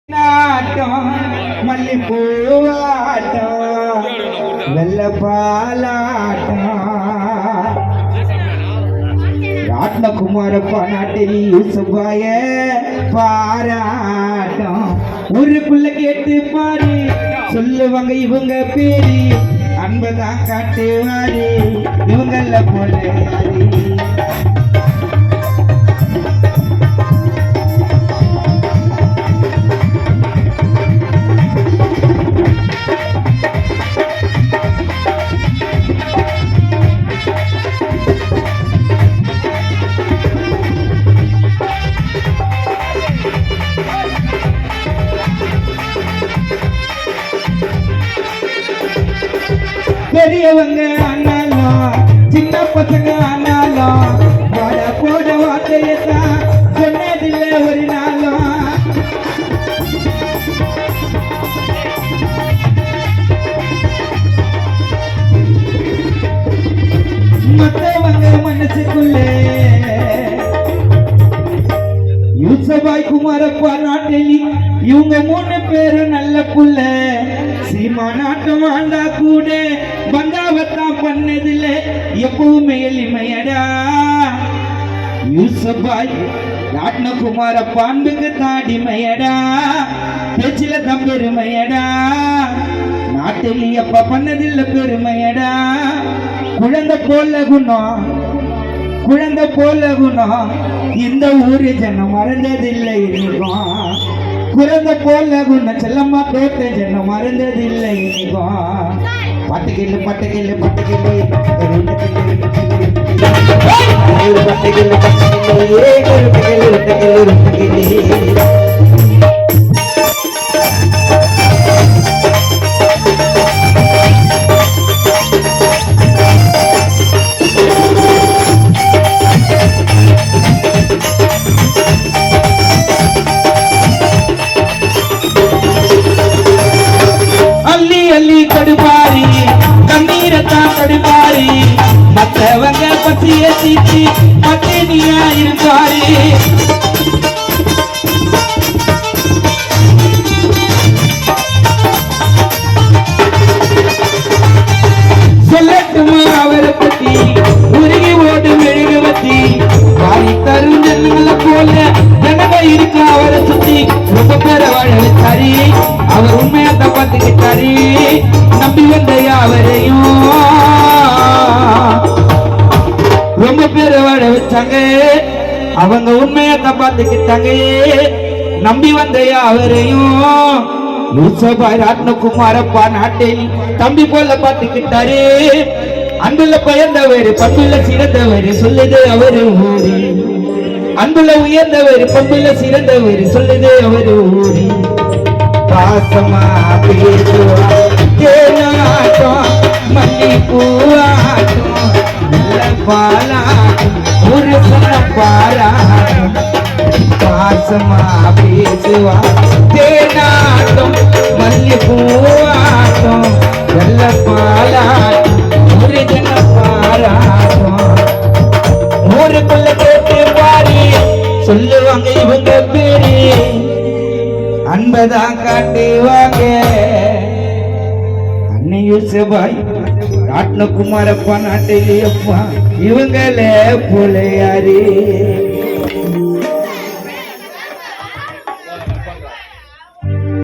நாட்டம் மல்லிப்பூவாட்டம் வெள்ளப்பாலாட்டம் ராட்னகுமாரப்பா நாட்டில் யூசுபாய பாராட்டம் ஊருக்குள்ள கேட்டு பாரு சொல்லுவாங்க இவங்க பேரு அன்பதான் காட்டுவாரு இவங்கள போல பெரியவங்க ஆனாலும் சின்ன பசங்க ஆனாலும் வட போட வார்த்தையத்தான் சொன்னதில்லை ஒரு நாளும் மற்றவங்க மனசுக்குள்ளே யூசபாய் குமாரப்பா நாட்டில் இவங்க 3 பேரும் நல்ல புள்ள சீமா நாட்டம் ஆண்டா கூட பந்தாவத்தான் பண்ணதில்ல எப்பவுமே எளிமையடா யூசபாய் ராட்னகுமாரப்பா அன்புக்கு தாடிமையடா பேச்சில தான் பெருமையடா நாட்டில் எப்ப பண்ணதில்லை பெருமையடா குழந்தை போல குணம் இந்த ஊரு ஜனம் மறந்ததில்லை இனிக்கும் குழந்தை போல குணம் செல்லம்மா தோட்ட ஜனம் மறந்ததில்லை இனிக்கும் பட்டுக்கில்லு பட்டுக்கில்லு பட்டுக்கில்லு கடுபாரி கண்ணீரத்தான் கடுபாரி மற்றவங்க பற்றிய தீட்டி பட்டினியா இருப்பாரு சொல்லட்டுமா அவரை பத்தி உருகி ஓடு மெழுகுவத்தி வாரி தரும் ஜனங்களை போல ஜனங்க இருக்கு அவரை சுத்தி ரொம்ப பேர வாழ வச்சாரி அவர் உண்மையாத்த பார்த்துக்கிட்டாரு நம்பி வந்த யாவரையும் ரொம்ப பேர வாழ வச்சாங்க அவங்க உண்மையாத்த பார்த்துக்கிட்டாங்க நம்பி வந்த யாவரையும் யூசபாய் ராட்னகுமாரப்பா நாட்டில் தம்பி போல பார்த்துக்கிட்டாரு அன்புல பயந்தவர் பண்புல சிறந்தவர் சொல்லுது அவரு ஊரி அன்புல உயர்ந்தவர் பண்புல சிறந்தவர் சொல்லுது அவரு ஊரி பாசமா பேசுவாட்டம் மல்லிப்பூவாட்டம் பாலாட்டம் ஒரு சொன்ன பாராட்டம் பாசமா பேசுவா தேனாட்டம் மல்லிப்பூவாட்டம் வெள்ள பாலாட்டம் ஒரு ஜன பாராட்டம் ஊருக்குள்ள கேட்டு பாரு சொல்லுவாங்க இவங்க பேரு அன்பதான் காட்டுவாங்க அன்னை யூசபாய் ராட்னகுமாரப்பா நாட்டிலேயப்பா இவங்களே போல யாரு